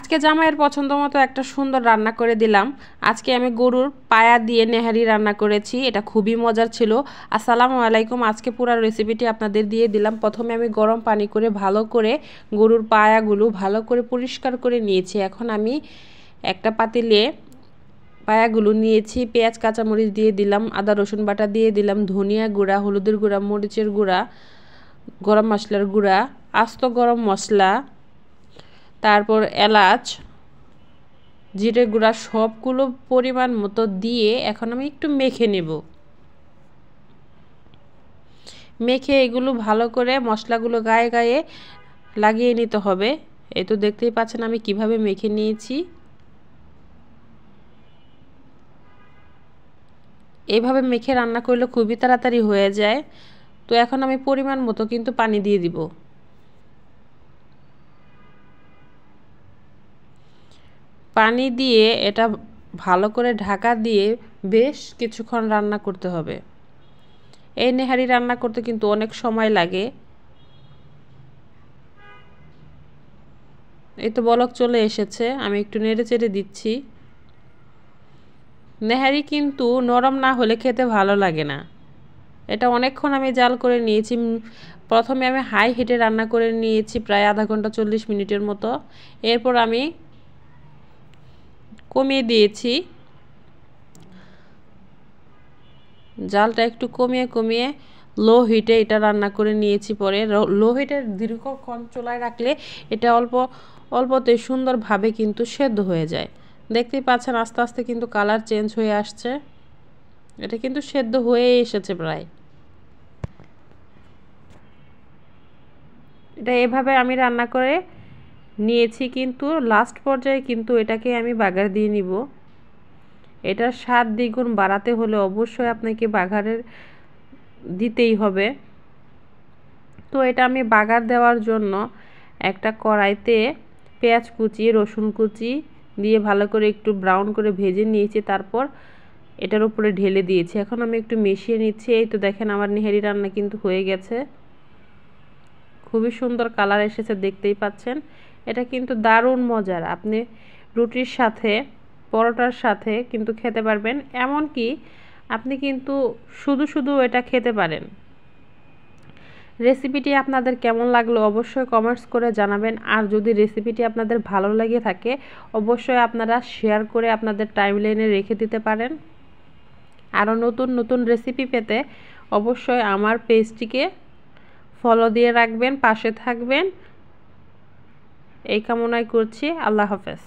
আজকে জামাইয়ের পছন্দ মতো একটা সুন্দর রান্না করে দিলাম। আজকে আমি গরুর পায়া দিয়ে নেহারি রান্না করেছি, এটা খুবই মজার ছিল। আসসালামু আলাইকুম। আজকে পুরো রেসিপিটি আপনাদের দিয়ে দিলাম। প্রথমে আমি গরম পানি করে ভালো করে গরুর পায়াগুলো ভালো করে পরিষ্কার করে নিয়েছি। এখন আমি একটা পাতিলে পায়াগুলো নিয়েছি, পেঁয়াজ কাঁচামরিচ দিয়ে দিলাম, আদা রসুন বাটা দিয়ে দিলাম, ধনিয়া গুঁড়া, হলুদের গুঁড়া, মরিচের গুঁড়া, গরম মশলার গুঁড়া, আস্ত গরম মশলা, তারপর এলাচ, জিরে গুঁড়া সবগুলো পরিমাণ মতো দিয়ে এখন আমি একটু মেখে নেব। মেখে এগুলো ভালো করে মশলাগুলো গায়ে গায়ে লাগিয়ে নিতে হবে। এই তো দেখতেই পাচ্ছেন আমি কিভাবে মেখে নিয়েছি। এইভাবে মেখে রান্না করলে খুবই তাড়াতাড়ি হয়ে যায়। তো এখন আমি পরিমাণ মতো কিন্তু পানি দিয়ে দিব। পানি দিয়ে এটা ভালো করে ঢাকা দিয়ে বেশ কিছুক্ষণ রান্না করতে হবে। এই নেহারি রান্না করতে কিন্তু অনেক সময় লাগে। এই তো বলক চলে এসেছে, আমি একটু নেড়ে চেড়ে দিচ্ছি। নেহারি কিন্তু নরম না হলে খেতে ভালো লাগে না। এটা অনেকক্ষণ আমি জাল করে নিয়েছি। প্রথমে আমি হাই হিটে রান্না করে নিয়েছি প্রায় আধা ঘন্টা 40 মিনিটের মতো। এরপর আমি কমিয়ে দিয়েছি, জালটা একটু কমিয়ে কমিয়ে লো হিটে এটা রান্না করে নিয়েছি। পরে লো হিটে দীর্ঘক্ষণ চুলায় রাখলে এটা অল্পতে সুন্দরভাবে কিন্তু সেদ্ধ হয়ে যায়। দেখতেই পাচ্ছেন আস্তে আস্তে কিন্তু কালার চেঞ্জ হয়ে আসছে। এটা কিন্তু সেদ্ধ হয়ে এসেছে প্রায়। এটা এভাবে আমি রান্না করে নিয়েছি, কিন্তু লাস্ট পর্যায়ে কিন্তু এটাকে আমি বাগার দিয়ে নিব। এটার স্বাদ দ্বিগুণ বাড়াতে হলে অবশ্যই আপনাকে বাগারের দিতেই হবে। তো এটা আমি বাগার দেওয়ার জন্য একটা কড়াইতে পেঁয়াজ কুচি, রসুন কুচি দিয়ে ভালো করে একটু ব্রাউন করে ভেজে নিয়েছি। তারপর এটার উপরে ঢেলে দিয়েছি। এখন আমি একটু মিশিয়ে নিচ্ছি। এই তো দেখেন আমার নেহারি রান্না কিন্তু হয়ে গেছে। খুবই সুন্দর কালার এসেছে, দেখতেই পাচ্ছেন। এটা কিন্তু দারুণ মজার। আপনি রুটির সাথে, পরোটার সাথে কিন্তু খেতে পারবেন। এমনকি আপনি কিন্তু শুধু শুধু এটা খেতে পারেন। রেসিপিটি আপনাদের কেমন লাগলো অবশ্যই কমেন্টস করে জানাবেন। আর যদি রেসিপিটি আপনাদের ভালো লেগে থাকে অবশ্যই আপনারা শেয়ার করে আপনাদের টাইমলাইনে রেখে দিতে পারেন। আরও নতুন নতুন রেসিপি পেতে অবশ্যই আমার পেজটিকে ফলো দিয়ে রাখবেন, পাশে থাকবেন। এই কামনাই করছি। আল্লাহ হাফেজ।